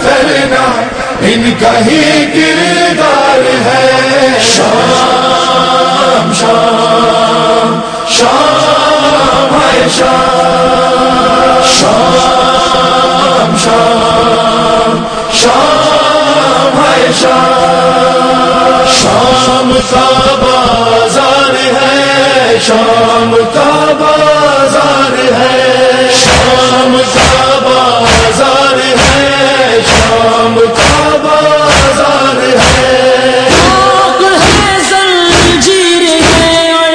کرنا ان کا ہی کردار ہے۔ شام شام شام ہے شام، شام شام شام ہے شام، شام کا بازار ہے، شام کا بازار ہے، شام کا بازار ہے، شام کا بازار ہے۔ آگ ہے زنجیر ہے اور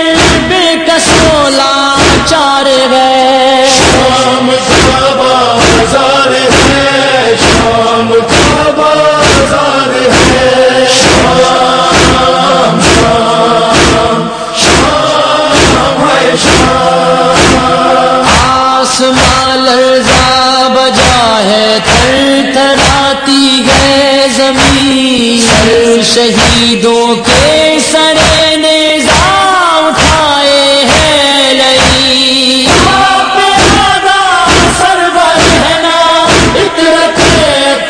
بے کسو لاچار ہے، شام کا بازار ہے، شام کا بازار ہے، شام شام شام ہے شام۔ آسمان لرزا بجا ہے، تھر تھراتی ہے زمین، سر شہیدوں کے سرے نیزہ اٹھائے ہیں لئی، آپ آدھا سرور ہے نا، اطرت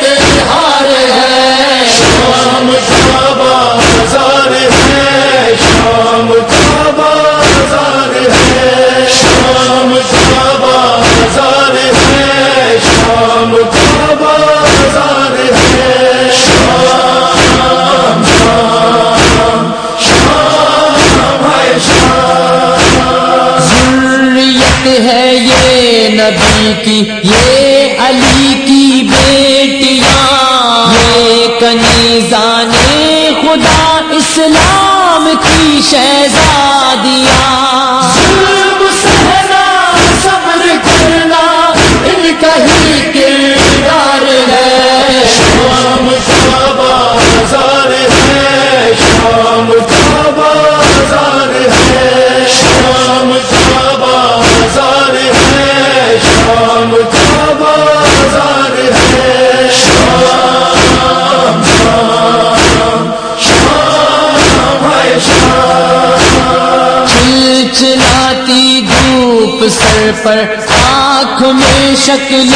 اتحار ہے، شام کا بازار ہے، شام کا بازار ہے، شام کا بازار ہے، شام کا بازار ہے، شام شام شام ہے شام۔ ذریت ہے یہ نبی کی، یہ علی کی بیٹیاں، یہ کنیزان خدا اسلام کی شہزادیاں، ظلم سہنا صبر کرنا ان کا ہی کردار ہے، شام کا بازار ہے، شام کا بازار ہے، شام کا بازار ہے، شام کا بازار ہے، شام شام شام ہے شام۔ چلچلاتی دھوپ سر پر، آنکھ میں شکل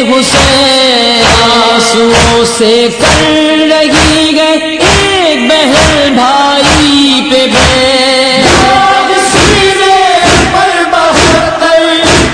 حسین، آنسوؤں سے کر رہی ہے ایک بہن بھائی پہ بین، داغ سینے پر بہتر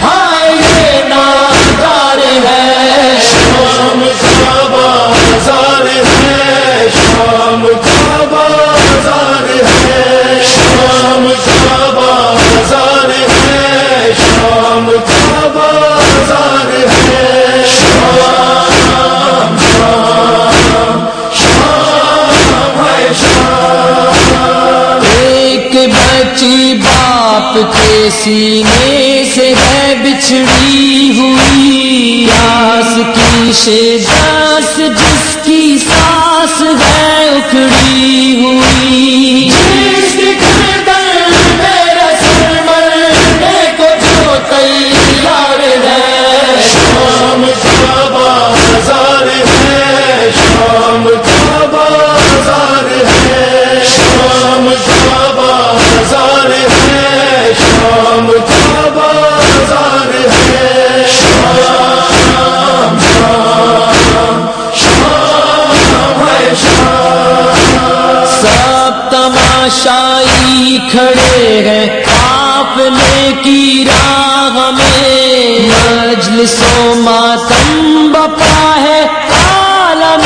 ہائے یہ نادار ہے، شام کا بازار ہے، شام کا بازار ہے، شام کا بازار ہے، شام کا بازار ہے، شام شام شام ہے شام۔ ایک بچی باپ کے سینے سے ہے بچھڑی ہوئی، پیاس کی شدت جس کی سانس ہے اکھڑی ہوئی، جس کی گردن میرا سر مرنے کو جو تیار ہے، شام کا بازار ہے، شام کا بازار ہے، شام کا بازار ہے، شام کا بازار ہے، شام شام شام ہے شام۔ سب تماشائی کھڑے ہیں قافلے کی راہ میں، مجلس و ماتم بپا ہے عالم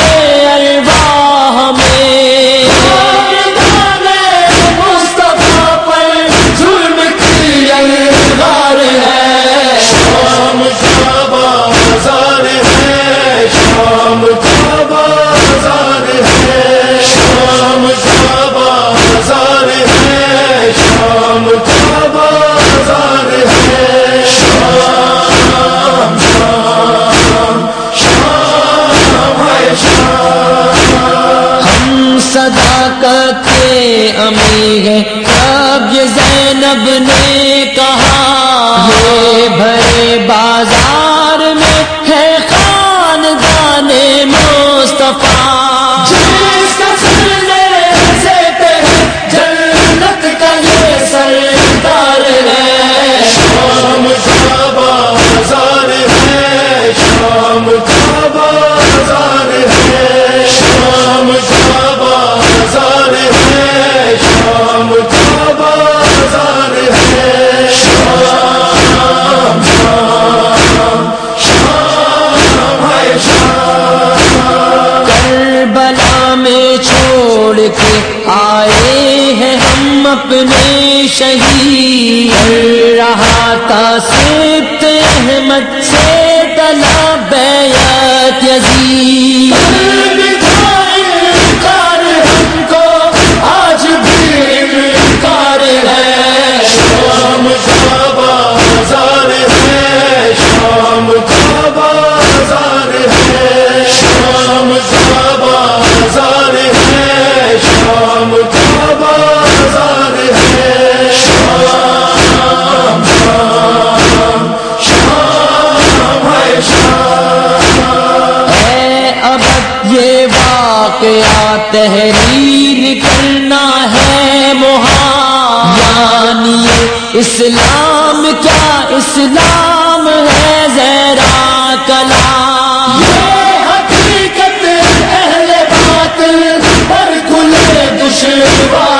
ارواح میں، مصطفیٰ پر ظلم کی الغار ہے، شام کا بازار ہے، شام کا بازار ہے، شام کا بازار ہے، شام کا بازار ہے، شام شام شام ہے شام۔ ہم صداقت کے امیر ہیں، اب یہ زینب نے کہا، یہ بھرے بازار میں ہے خاندان مصطفیٰ، جس کا سرنے سے تیرے جنت کا یہ سردار ہے، شام کا بازار ہے، شام کا بازار اپنے شہید کر رہا تھا سبط احمد سے طلب بیعت یزید انکار ہم کو آج بھی انکار ہے شام کا بازار ہے شام کا بازار ہے شام کا بازار ہے شام کا بازار ہے شام شام ہے شام اے ابد یہ واقعہ تحریر کرنا ہے محال یعنی یہ اسلام کیا اسلام ہے ذرا کلام یہ حقیقت اہل باطل پر کھلے دشوار